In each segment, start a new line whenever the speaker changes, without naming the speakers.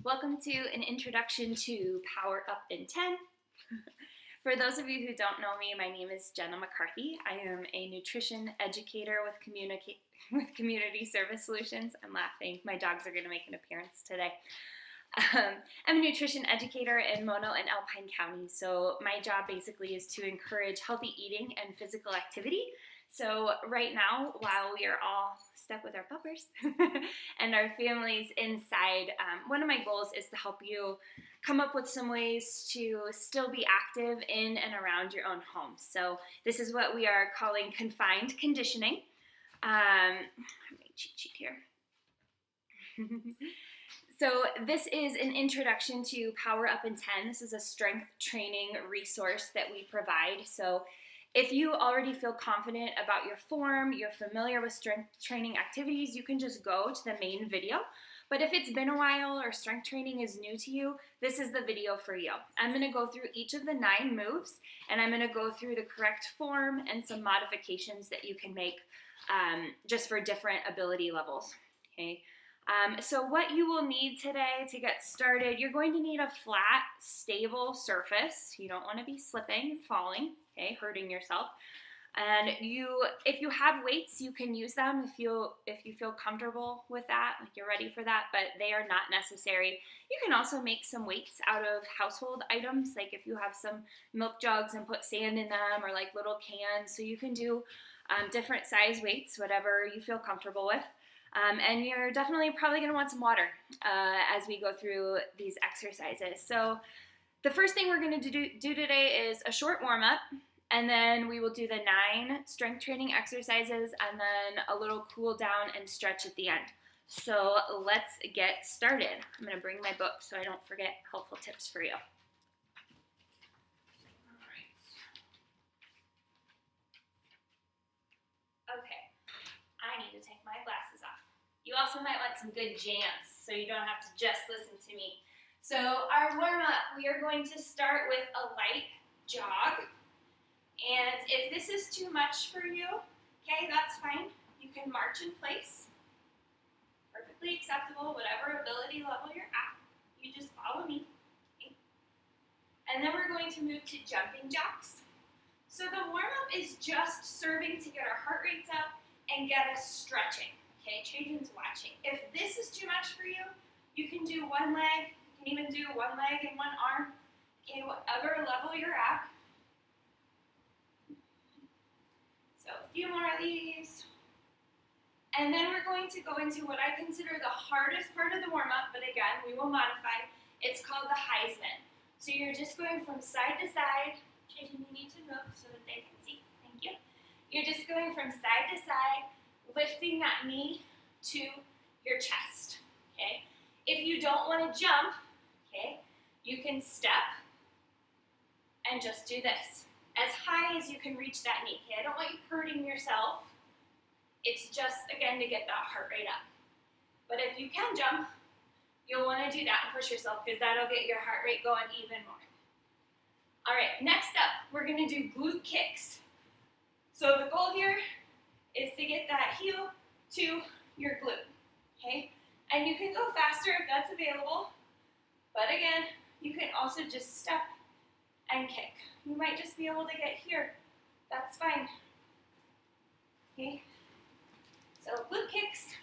Welcome to an introduction to Power Up in 10. For those of you who don't know me, my name is Jenna McCarthy. I am a nutrition educator with Community Service Solutions. I'm laughing. My dogs are going to make an appearance today. I'm a nutrition educator in Mono and Alpine County, so my job basically is to encourage healthy eating and physical activity. So right now, while we are all stuck with our puppers and our families inside, one of my goals is to help you come up with some ways to still be active in and around your own home. So this is what we are calling confined conditioning. Let me cheat sheet here. So this is an introduction to Power Up in 10. This is a strength training resource that we provide. So if you already feel confident about your form, you're familiar with strength training activities, you can just go to the main video. But if it's been a while or strength training is new to you, this is the video for you. I'm going to go through each of the 9 moves, and I'm going to go through the correct form and some modifications that you can make just for different ability levels. Okay. So what you will need today to get started, you're going to need a flat, stable surface. You don't want to be slipping and falling, okay, hurting yourself. And if you have weights, you can use them if you feel comfortable with that, like you're ready for that, but they are not necessary. You can also make some weights out of household items, like if you have some milk jugs and put sand in them, or like little cans. So you can do different size weights, whatever you feel comfortable with. And you're definitely probably going to want some water as we go through these exercises. So the first thing we're going to do today is a short warm-up, and then we will do the 9 strength training exercises and then a little cool down and stretch at the end. So let's get started. I'm going to bring my book so I don't forget helpful tips for you. Okay, I need to take my glasses off. You also might want some good jams so you don't have to just listen to me. So our warm-up, we are going to start with a light jog. And if this is too much for you, okay, that's fine. You can march in place. Perfectly acceptable, whatever ability level you're at. You just follow me. Okay? And then we're going to move to jumping jacks. So the warm-up is just serving to get our heart rates up and get us stretching. Okay, Trajan's watching. If this is too much for you, you can do one leg. You can even do one leg and one arm. Okay, whatever level you're at. So a few more of these. And then we're going to go into what I consider the hardest part of the warm-up, but again, we will modify. It's called the Heisman. So you're just going from side to side. Trajan, you need to move so that they can see. Thank you. You're just going from side to side, lifting that knee to your chest, okay? If you don't want to jump, okay, you can step and just do this. As high as you can reach that knee, okay? I don't want you hurting yourself. It's just, again, to get that heart rate up. But if you can jump, you'll want to do that and push yourself because that'll get your heart rate going even more. All right, next up, we're going to do glute kicks. So the goal here is to get that heel to your glute, okay? And you can go faster if that's available, but again, you can also just step and kick. You might just be able to get here. That's fine, okay? So glute kicks.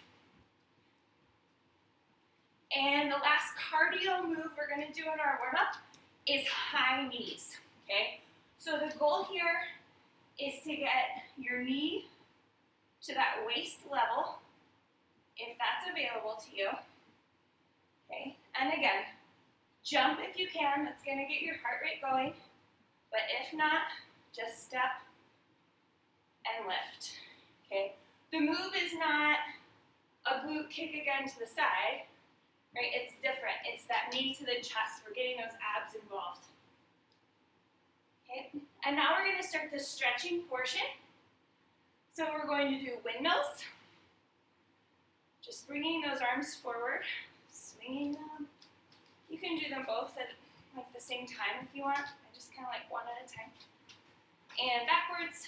And the last cardio move we're gonna do in our warm-up is high knees, okay? So the goal here is to get your knee to that waist level, if that's available to you, okay? And again, jump if you can, that's gonna get your heart rate going, but if not, just step and lift, okay? The move is not a glute kick again to the side, right? It's different. It's that knee to the chest. We're getting those abs involved. Okay, and now we're going to start the stretching portion. So we're going to do windmills. Just bringing those arms forward, swinging them. You can do them both at like the same time if you want. I just kind of like one at a time. And backwards.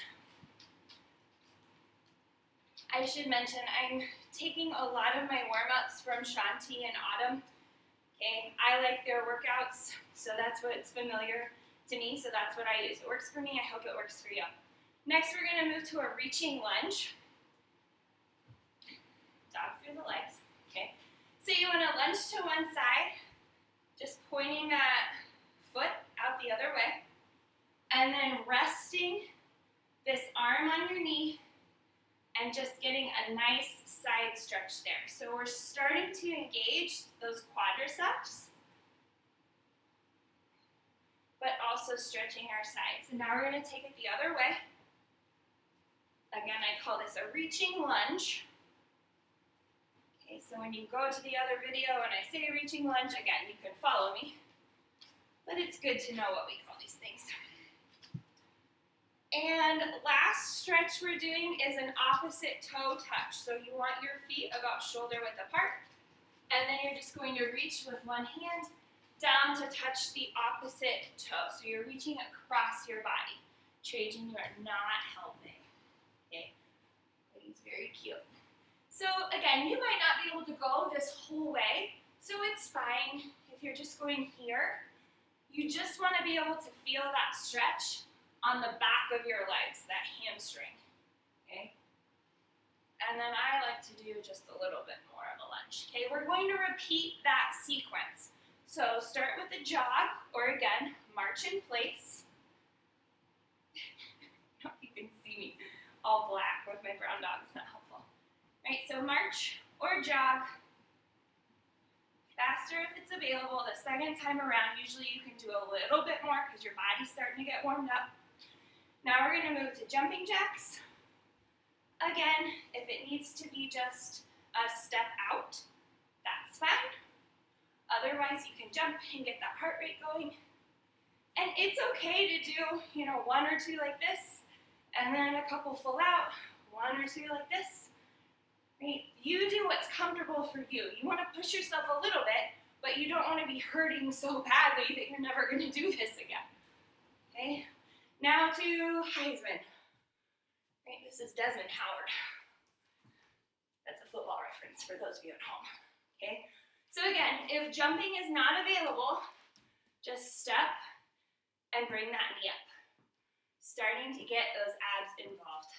I should mention I'm taking a lot of my warm-ups from Shanti and Autumn. Okay, I like their workouts, so that's what's familiar to me, so that's what I use. It works for me, I hope it works for you. Next, we're gonna move to a reaching lunge. Dog through the legs, okay? So you wanna lunge to one side, just pointing that foot out the other way, and then resting this arm on your knee, and just getting a nice side stretch there. So we're starting to engage those quadriceps, but also stretching our sides. And now we're gonna take it the other way. Again, I call this a reaching lunge. Okay, so when you go to the other video and I say reaching lunge, again, you can follow me. But it's good to know what we call these things. And last stretch we're doing is an opposite toe touch. So you want your feet about shoulder width apart, and then you're just going to reach with one hand down to touch the opposite toe. So you're reaching across your body. Trajan, you are not helping. Okay, he's very cute. So again, you might not be able to go this whole way, so it's fine if you're just going here. You just want to be able to feel that stretch on the back of your legs, that hamstring, okay? And then I like to do just a little bit more of a lunge, okay? We're going to repeat that sequence. So start with a jog, or again, march in place. You can see me all black with my brown dog, it's not helpful. Right, so march or jog. Faster if it's available. The second time around, usually you can do a little bit more because your body's starting to get warmed up. Now we're going to move to jumping jacks. Again, if it needs to be just a step out, that's fine. Otherwise, you can jump and get that heart rate going. And it's okay to do, one or two like this, and then a couple full out, one or two like this. Right? You do what's comfortable for you. You want to push yourself a little bit, but you don't want to be hurting so badly that you're never going to do this again. Okay? Now to Heisman. Right, this is Desmond Howard. That's a football reference for those of you at home. Okay? So again, if jumping is not available, just step and bring that knee up. Starting to get those abs involved.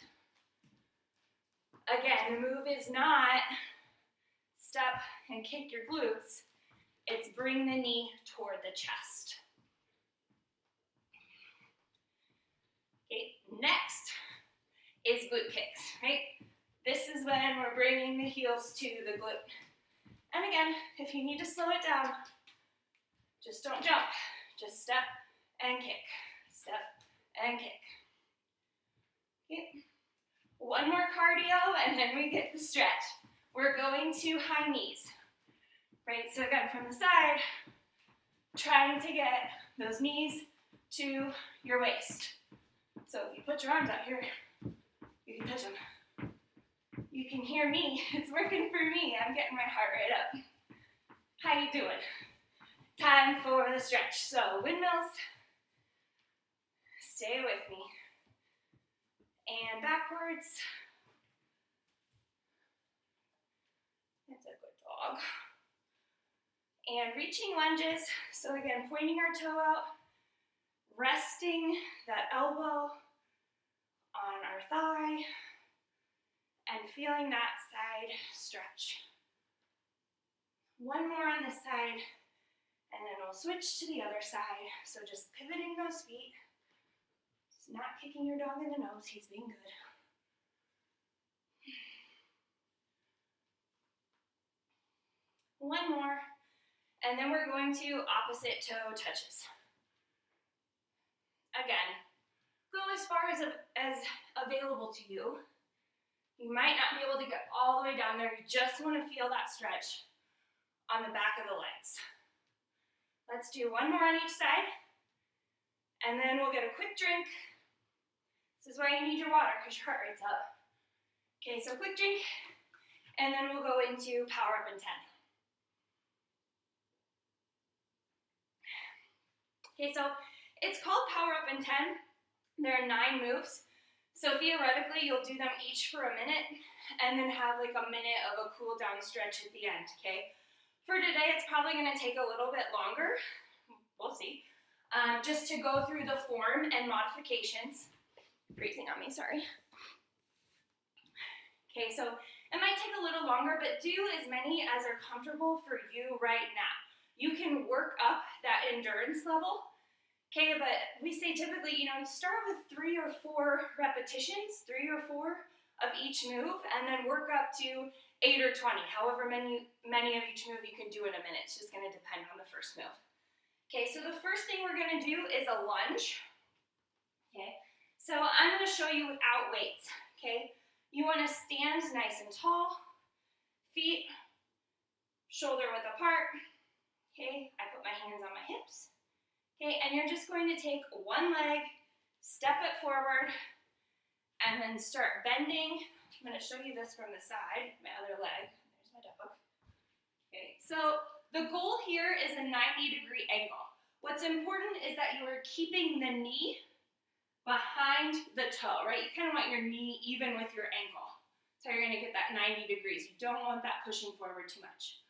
Again, the move is not step and kick your glutes. It's bring the knee toward the chest. Okay, next is glute kicks, right? This is when we're bringing the heels to the glute. And again, if you need to slow it down, just don't jump. Just step and kick. Step and kick. Okay. One more cardio and then we get the stretch. We're going to high knees. Right, so again, from the side, trying to get those knees to your waist. So if you put your arms out here, you can touch them. You can hear me, it's working for me. I'm getting my heart rate up. How you doing? Time for the stretch. So windmills, stay with me. And backwards. That's a good dog. And reaching lunges. So again, pointing our toe out, resting that elbow on our thigh, and feeling that side stretch. One more on this side, and then we'll switch to the other side. So just pivoting those feet. Just not kicking your dog in the nose, he's being good. One more, and then we're going to opposite toe touches. Again, go as far as available to you. You might not be able to get all the way down there. You just want to feel that stretch on the back of the legs. Let's do one more on each side, and then we'll get a quick drink. This is why you need your water, because your heart rate's up. Okay, so quick drink, and then we'll go into power up in 10. Okay, so it's called Power Up in 10. There are 9 moves. So theoretically, you'll do them each for a minute and then have like a minute of a cool down stretch at the end, okay? For today, it's probably going to take a little bit longer. We'll see. Just to go through the form and modifications. Freezing on me, sorry. Okay, so it might take a little longer, but do as many as are comfortable for you right now. You can work up that endurance level. Okay, but we say typically, you start with 3 or 4 repetitions, 3 or 4 of each move, and then work up to 8 or 20, however many of each move you can do in a minute. It's just going to depend on the first move. Okay, so the first thing we're going to do is a lunge. Okay, so I'm going to show you without weights. Okay, you want to stand nice and tall, feet shoulder width apart. Okay, I put my hands on my hips. Okay, and you're just going to take one leg, step it forward, and then start bending. I'm going to show you this from the side, my other leg. There's my dog. Okay, so the goal here is a 90-degree angle. What's important is that you are keeping the knee behind the toe, right? You kind of want your knee even with your ankle. So you're going to get that 90 degrees. You don't want that pushing forward too much.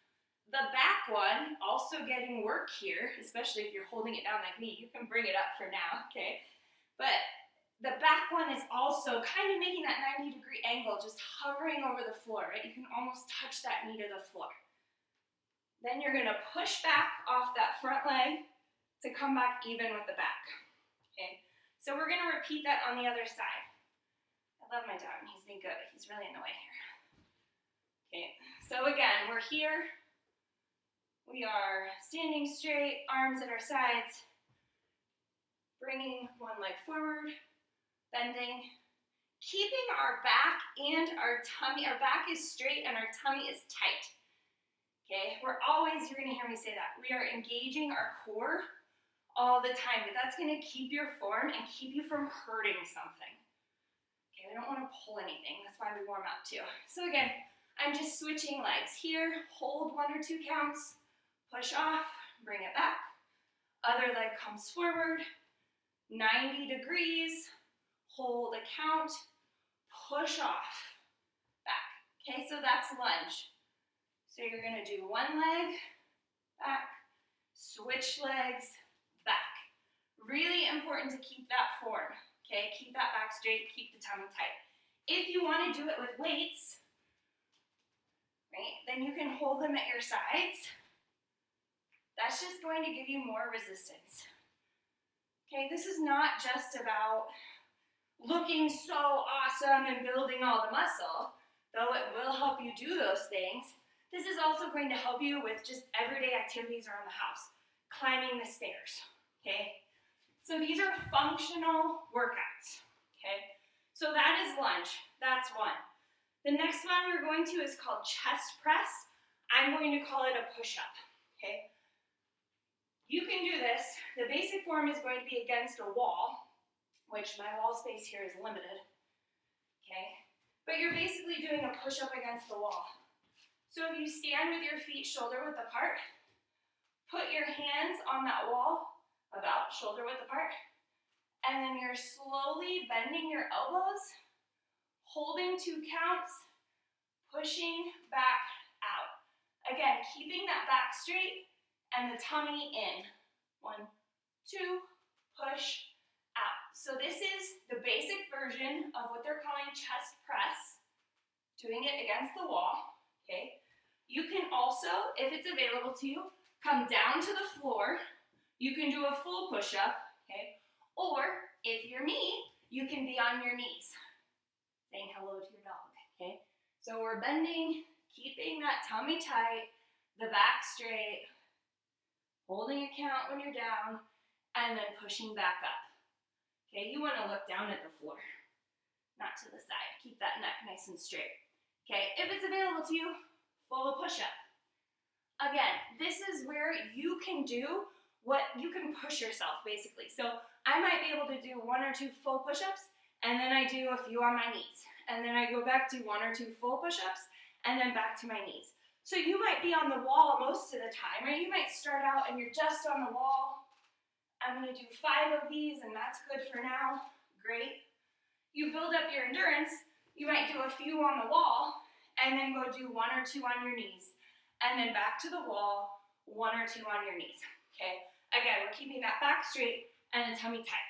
The back one, also getting work here, especially if you're holding it down like me. You can bring it up for now, okay? But the back one is also kind of making that 90-degree angle, just hovering over the floor, right? You can almost touch that knee to the floor. Then you're going to push back off that front leg to come back even with the back, okay? So we're going to repeat that on the other side. I love my dog, and he's been good. He's really in the way here. Okay, so again, we're here. We are standing straight, arms at our sides, bringing one leg forward, bending, keeping our back and our tummy. Our back is straight and our tummy is tight. Okay, you're going to hear me say that. We are engaging our core all the time, but that's going to keep your form and keep you from hurting something. Okay, we don't want to pull anything. That's why we warm up too. So again, I'm just switching legs here. Hold 1 or 2 counts. Push off, bring it back. Other leg comes forward, 90 degrees, hold a count, push off, back. Okay, so that's lunge. So you're gonna do one leg, back, switch legs, back. Really important to keep that form, okay? Keep that back straight, keep the tummy tight. If you wanna do it with weights, right, then you can hold them at your sides. That's just going to give you more resistance. Okay, this is not just about looking so awesome and building all the muscle, though it will help you do those things. This is also going to help you with just everyday activities around the house, climbing the stairs, okay? So these are functional workouts, okay? So that is lunge, that's one. The next one we're going to is called chest press. I'm going to call it a push-up, okay? You can do this. The basic form is going to be against a wall, which my wall space here is limited, okay? But you're basically doing a push-up against the wall. So if you stand with your feet shoulder width apart, put your hands on that wall, about shoulder width apart, and then you're slowly bending your elbows, holding 2 counts, pushing back out. Again, keeping that back straight, and the tummy in. 1, 2, push out. So this is the basic version of what they're calling chest press, doing it against the wall, okay? You can also, if it's available to you, come down to the floor. You can do a full push-up, okay? Or, if you're me, you can be on your knees, saying hello to your dog, okay? So we're bending, keeping that tummy tight, the back straight, holding a count when you're down, and then pushing back up. Okay, you want to look down at the floor, not to the side. Keep that neck nice and straight. Okay, if it's available to you, full push-up. Again, this is where you can do what you can push yourself, basically. So I might be able to do 1 or 2 full push-ups, and then I do a few on my knees. And then I go back to 1 or 2 full push-ups, and then back to my knees. So you might be on the wall most of the time, or you might start out and you're just on the wall. I'm gonna do 5 of these and that's good for now, great. You build up your endurance, you might do a few on the wall and then go do 1 or 2 on your knees and then back to the wall, 1 or 2 on your knees, okay? Again, we're keeping that back straight and the tummy tight.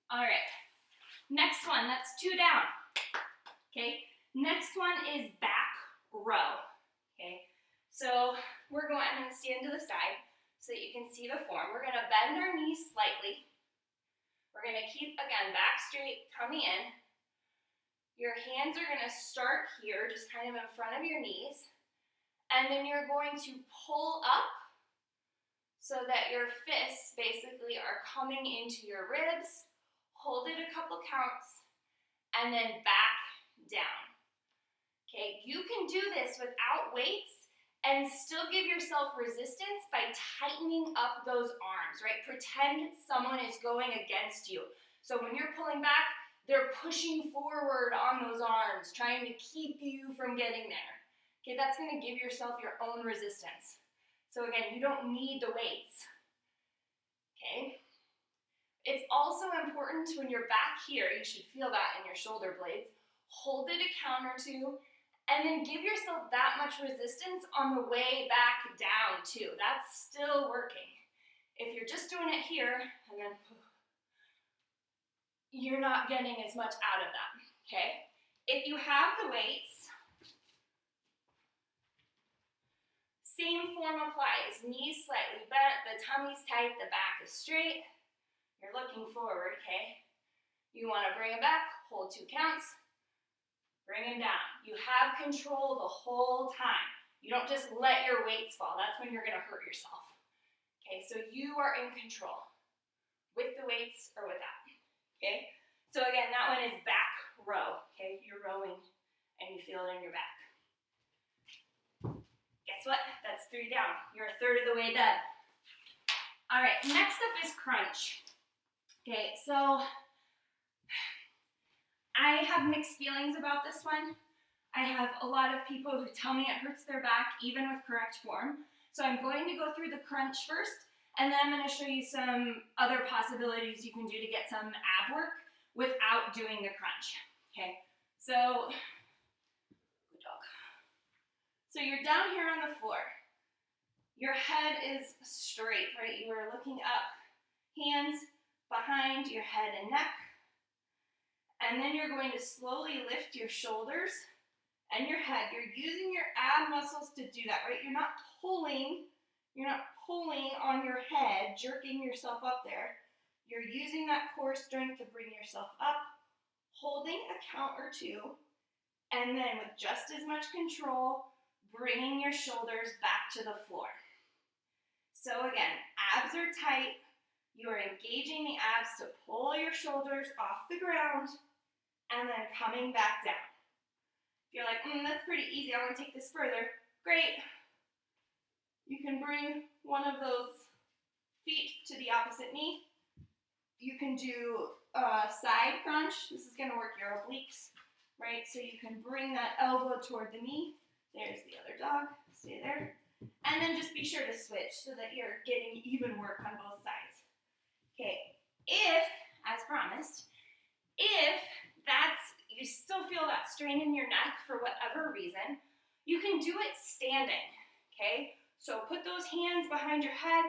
All right, next one, that's 2 down, okay? Next one is back row, okay? So we're going, I'm gonna stand to the side so that you can see the form. We're gonna bend our knees slightly. We're gonna keep, again, back straight, tummy in. Your hands are gonna start here, just kind of in front of your knees. And then you're going to pull up so that your fists basically are coming into your ribs. Hold it a couple counts, and then back down. Okay, you can do this without weights and still give yourself resistance by tightening up those arms, right? Pretend someone is going against you. So when you're pulling back, they're pushing forward on those arms, trying to keep you from getting there. Okay, that's gonna give yourself your own resistance. So again, you don't need the weights, okay? It's also important when you're back here, you should feel that in your shoulder blades, hold it a count or 2, and then give yourself that much resistance on the way back down too. That's still working. If you're just doing it here, and then you're not getting as much out of that, okay? If you have the weights, same form applies. Knees slightly bent, the tummy's tight, the back is straight. You're looking forward, okay? You want to bring it back, hold 2 counts, bring them down. You have control the whole time. You don't just let your weights fall. That's when you're going to hurt yourself. Okay, so you are in control with the weights or without. Okay, so again, that one is back row. Okay, you're rowing and you feel it in your back. Guess what? That's 3 down. You're a third of the way done. All right, next up is crunch. Okay, so I have mixed feelings about this one. I have a lot of people who tell me it hurts their back even with correct form. So I'm going to go through the crunch first, and then I'm going to show you some other possibilities you can do to get some ab work without doing the crunch. Okay, so good dog. So you're down here on the floor. Your head is straight, right? You are looking up. Hands behind your head and neck. And then you're going to slowly lift your shoulders and your head. You're using your ab muscles to do that, right? You're not pulling on your head, jerking yourself up there. You're using that core strength to bring yourself up, holding a count or 2, and then with just as much control, bringing your shoulders back to the floor. So again, abs are tight. You are engaging the abs to pull your shoulders off the ground and then coming back down. If you're like, that's pretty easy, I want to take this further, great. You can bring one of those feet to the opposite knee. You can do a side crunch. This is going to work your obliques, right? So you can bring that elbow toward the knee. There's the other dog, stay there. And then just be sure to switch so that you're getting even work on both sides. Okay, if, as promised, if you still feel that strain in your neck for whatever reason, you can do it standing, okay? So put those hands behind your head,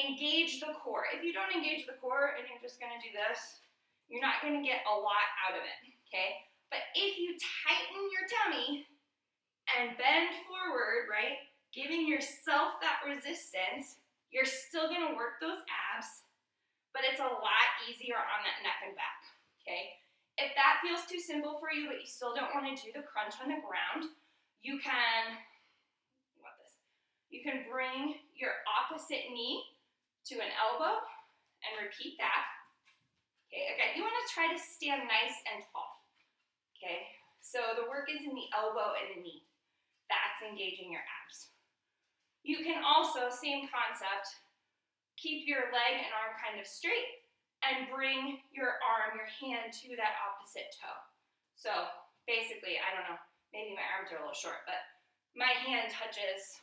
engage the core. If you don't engage the core and you're just gonna do this, you're not gonna get a lot out of it, okay? But if you tighten your tummy and bend forward, right, giving yourself that resistance, you're still gonna work those abs, but it's a lot easier on that neck and back, okay? If that feels too simple for you, but you still don't want to do the crunch on the ground, you can bring your opposite knee to an elbow and repeat that. Okay, again, you want to try to stand nice and tall, okay? So the work is in the elbow and the knee. That's engaging your abs. You can also, same concept, keep your leg and arm kind of straight and bring your arm, your hand to that opposite toe. So basically, I don't know, maybe my arms are a little short, but my hand touches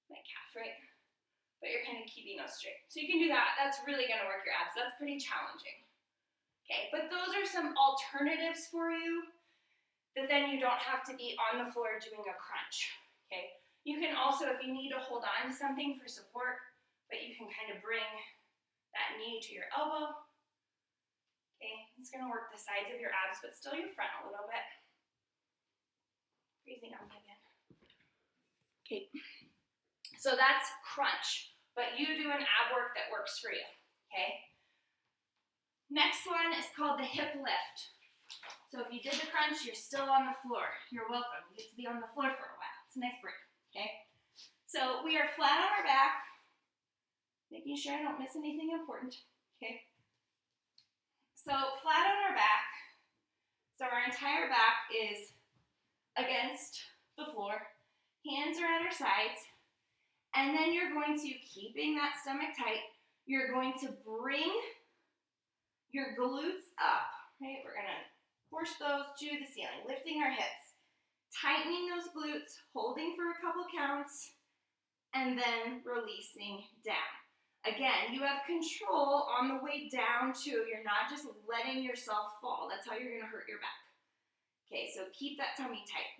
my calf, right? But you're kind of keeping those straight. So you can do that. That's really gonna work your abs. That's pretty challenging. Okay, but those are some alternatives for you. that then you don't have to be on the floor doing a crunch, okay? You can also, if you need to hold on to something for support, but you can kind of bring that knee to your elbow, okay? It's gonna work the sides of your abs, but still your front a little bit. Breathing on again. Okay, so that's crunch, but you do an ab work that works for you, okay? Next one is called the hip lift. So if you did the crunch, you're still on the floor. You're welcome. You get to be on the floor for a while. It's a nice break, okay? So we are flat on our back, making sure I don't miss anything important, okay? So flat on our back, so our entire back is against the floor, hands are at our sides, and then you're going to, keeping that stomach tight, you're going to bring your glutes up, right? We're gonna force those to the ceiling, lifting our hips, tightening those glutes, holding for a couple counts, and then releasing down. Again, you have control on the way down too. You're not just letting yourself fall. That's how you're gonna hurt your back. Okay, so keep that tummy tight.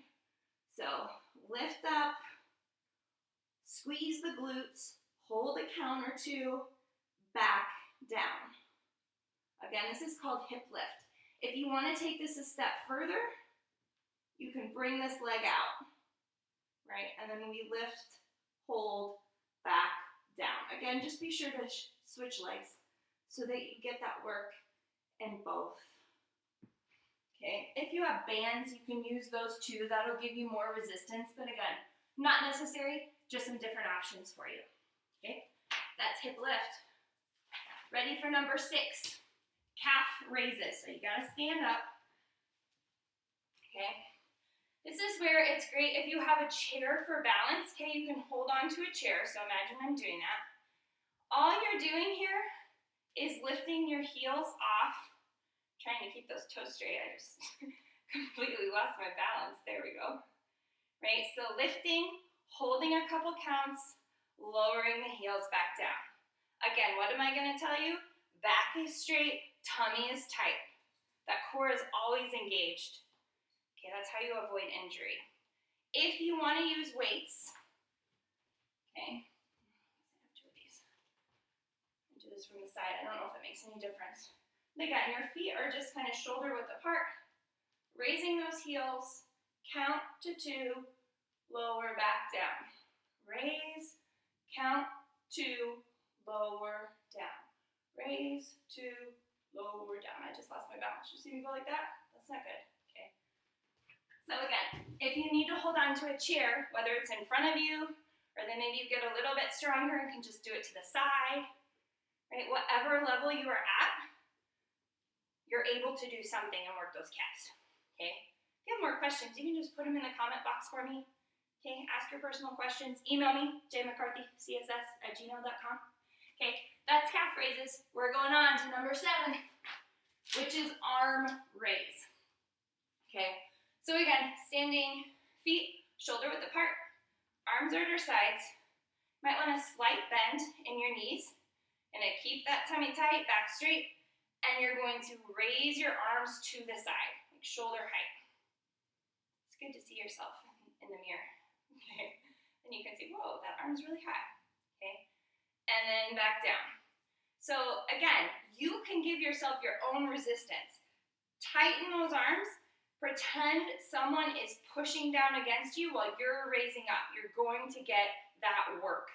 So lift up, squeeze the glutes, hold a count or two, back down. Again, this is called hip lift. If you want to take this a step further, you can bring this leg out, right? And then we lift, hold, back, down. Again, just be sure to switch legs so that you get that work in both. Okay, if you have bands, you can use those too. That'll give you more resistance, but again, not necessary, just some different options for you. Okay, that's hip lift. Ready for number 6, calf raises. So you gotta stand up. Okay, this is where it's great if you have a chair for balance. Okay, you can hold on to a chair. So imagine I'm doing that. All you're doing here is lifting your heels off, trying to keep those toes straight. I just completely lost my balance. There we go. Right, so lifting, holding a couple counts, lowering the heels back down. Again, what am I gonna tell you? Back is straight, tummy is tight. That core is always engaged. Okay, that's how you avoid injury. If you wanna use weights, okay, do this from the side. I don't know if it makes any difference. And again, your feet are just kind of shoulder width apart, raising those heels, count to 2, lower, back down. Raise, count, 2, lower, down. Raise, 2, lower, down. I just lost my balance. You see me go like that? That's not good. Okay. So again, if you need to hold on to a chair, whether it's in front of you, or then maybe you get a little bit stronger and can just do it to the side, right? Whatever level you are at, you're able to do something and work those calves, okay? If you have more questions, you can just put them in the comment box for me, okay? Ask your personal questions. Email me, jmccarthycss@gmail.com, okay? That's calf raises. We're going on to number 7, which is arm raise, okay? So again, standing, feet shoulder width apart, arms are at our sides. Might want a slight bend in your knees, and keep that tummy tight, back straight, and you're going to raise your arms to the side, like shoulder height. It's good to see yourself in the mirror, okay? And you can see, whoa, that arm's really high, okay? And then back down. So again, you can give yourself your own resistance. Tighten those arms, pretend someone is pushing down against you while you're raising up. You're going to get that work.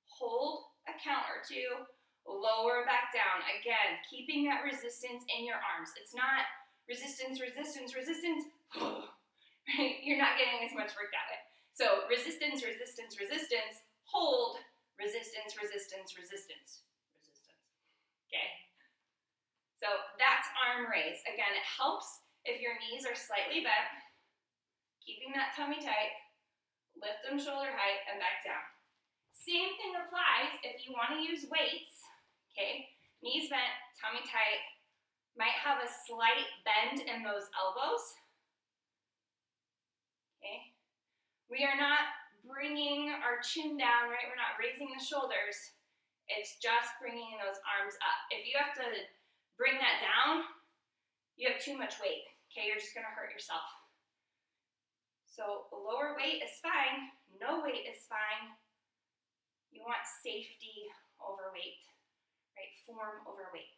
Hold a count or 2, lower back down. Again, keeping that resistance in your arms. It's not resistance, resistance, resistance. Right? You're not getting as much work that way. So resistance, resistance, resistance, hold, resistance, resistance, resistance, resistance. Okay? So that's arm raise. Again, it helps if your knees are slightly bent, keeping that tummy tight, lift them shoulder height, and back down. Same thing applies if you want to use weights, okay? Knees bent, tummy tight, might have a slight bend in those elbows, okay? We are not bringing our chin down, right? We're not raising the shoulders. It's just bringing those arms up. If you have to bring that down, you have too much weight, okay? You're just gonna hurt yourself. So lower weight is fine, no weight is fine. You want safety over weight, right? Form over weight.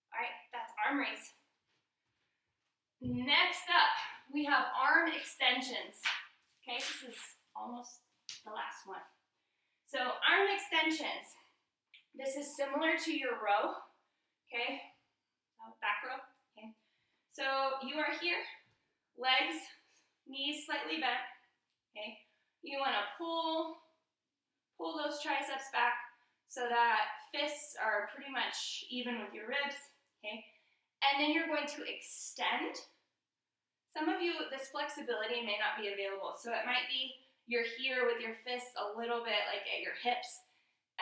All right, that's arm raise. Next up, we have arm extensions. Okay, this is almost the last one. So arm extensions. This is similar to your row, okay? Back row, okay? So you are here, legs, knees slightly bent, okay? You wanna pull those triceps back so that fists are pretty much even with your ribs, okay? And then you're going to extend. Some of you, this flexibility may not be available, so it might be you're here with your fists a little bit like at your hips,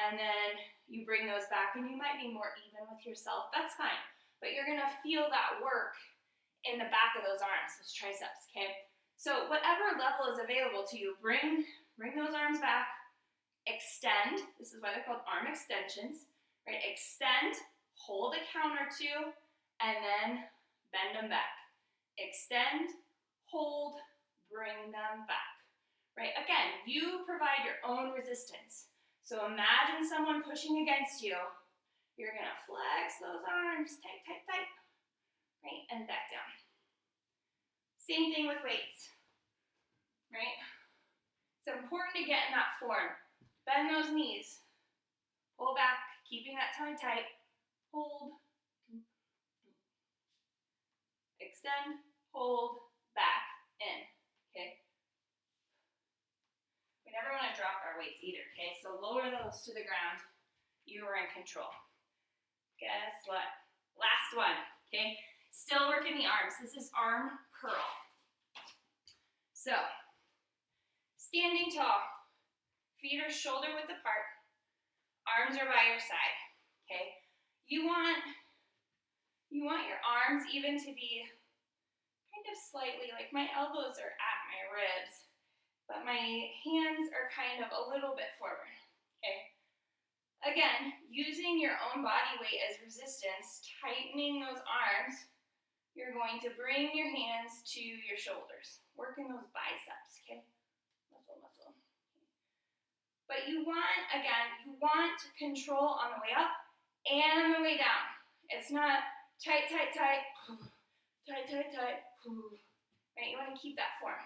and then you bring those back, and you might be more even with yourself. That's fine, but you're gonna feel that work in the back of those arms, those triceps, okay? So whatever level is available to you, bring those arms back, extend. This is why they're called arm extensions, right? Extend, hold a count or two, and then bend them back. Extend, hold, bring them back, right? Again, you provide your own resistance. So imagine someone pushing against you. You're gonna flex those arms, tight, tight, tight, right? And back down. Same thing with weights, right? It's important to get in that form. Bend those knees, pull back, keeping that tummy tight, hold, extend, hold, back, in, okay? We never want to drop our weights either, okay? So lower those to the ground. You are in control. Guess what? Last one, okay? Still working the arms. This is arm curl. So, standing tall, feet are shoulder width apart, arms are by your side, okay? You want your arms even to be kind of slightly, like my elbows are at my ribs, but my hands are kind of a little bit forward, okay? Again, using your own body weight as resistance, tightening those arms, you're going to bring your hands to your shoulders, working those biceps, okay? Muscle, muscle. But you want control on the way up and the way down. It's not tight, tight, tight, tight, tight, tight, right? You want to keep that form.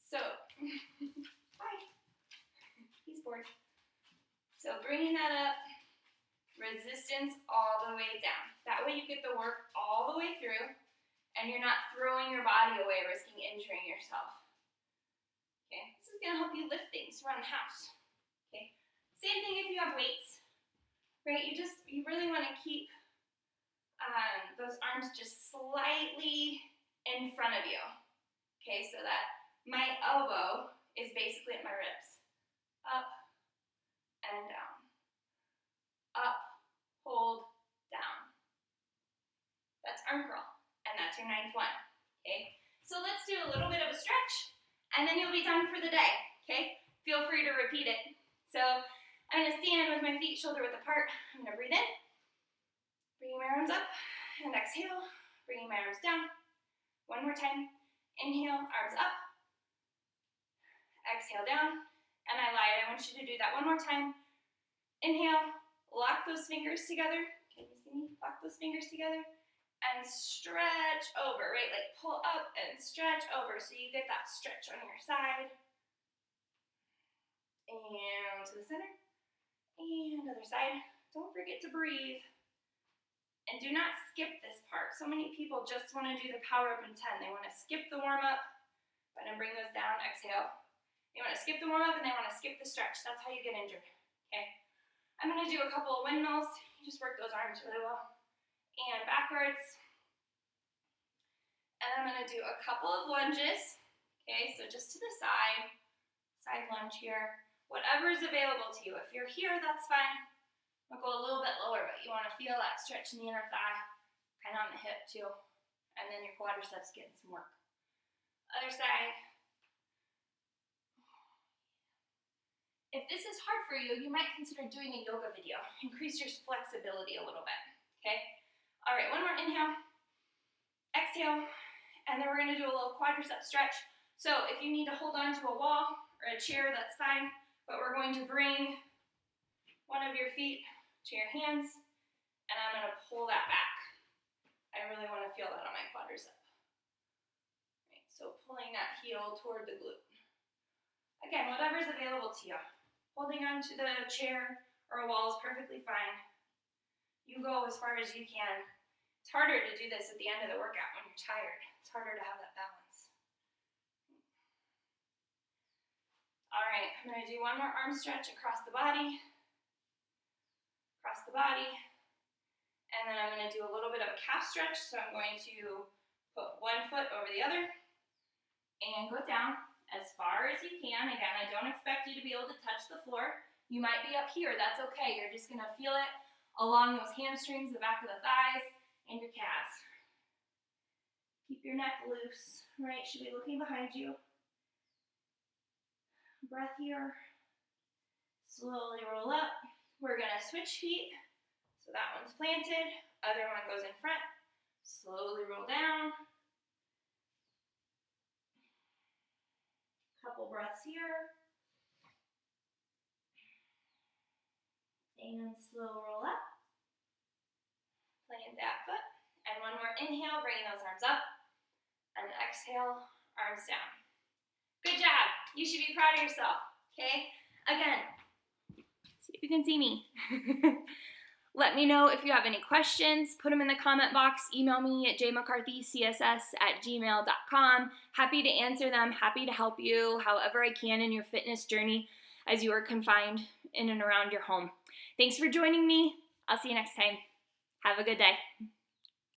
So, hi, he's bored. So bringing that up, resistance all the way down. That way you get the work all the way through, and you're not throwing your body away, risking injuring yourself. Okay, this is gonna help you lift things around the house. Okay, same thing if you have weights, right? You really want to keep those arms just slightly in front of you. Okay, so that my elbow is basically at my ribs. Up and down. Up, hold, down. That's arm curl, and that's your 9th one, okay? So let's do a little bit of a stretch, and then you'll be done for the day, okay? Feel free to repeat it. So I'm gonna stand with my feet shoulder width apart. I'm gonna breathe in, bringing my arms up, and exhale, bringing my arms down. One more time. Inhale, arms up. Exhale down, and I lied. I want you to do that one more time. Inhale, lock those fingers together. Can you see me? Lock those fingers together and stretch over, right? Like pull up and stretch over so you get that stretch on your side. And to the center. And other side. Don't forget to breathe. And do not skip this part. So many people just want to do the power up in 10. They want to skip the warm up. But then bring those down, exhale. They want to skip the warm up and they want to skip the stretch. That's how you get injured, okay? I'm going to do a couple of windmills. You just work those arms really well. And backwards. And I'm going to do a couple of lunges. Okay, so just to the side. Side lunge here. Whatever is available to you. If you're here, that's fine. I'll go a little bit lower, but you want to feel that stretch in the inner thigh. Kind of on the hip too. And then your quadriceps getting some work. Other side. If this is hard for you, you might consider doing a yoga video. Increase your flexibility a little bit, okay? All right, one more inhale, exhale, and then we're gonna do a little quadricep stretch. So if you need to hold on to a wall or a chair, that's fine, but we're going to bring one of your feet to your hands, and I'm going to pull that back. I really want to feel that on my quadricep. Right, so pulling that heel toward the glute. Again, whatever's available to you. Holding on to the chair or a wall is perfectly fine. You go as far as you can. It's harder to do this at the end of the workout when you're tired. It's harder to have that balance. All right, I'm going to do one more arm stretch across the body. Across the body. And then I'm going to do a little bit of a calf stretch. So I'm going to put one foot over the other and go down as far as you can. Again, I don't expect you to be able to touch the floor. You might be up here, that's okay. You're just gonna feel it along those hamstrings, the back of the thighs, and your calves. Keep your neck loose, right? Should be looking behind you. Breath here. Slowly roll up. We're gonna switch feet. So that one's planted, other one goes in front. Slowly roll down. Couple breaths here. And slow roll up. Plant that foot. And one more inhale, bringing those arms up. And exhale, arms down. Good job. You should be proud of yourself, okay? Again, see if you can see me. Let me know if you have any questions. Put them in the comment box. Email me at jmccarthycss@gmail.com. Happy to answer them. Happy to help you however I can in your fitness journey as you are confined in and around your home. Thanks for joining me. I'll see you next time. Have a good day.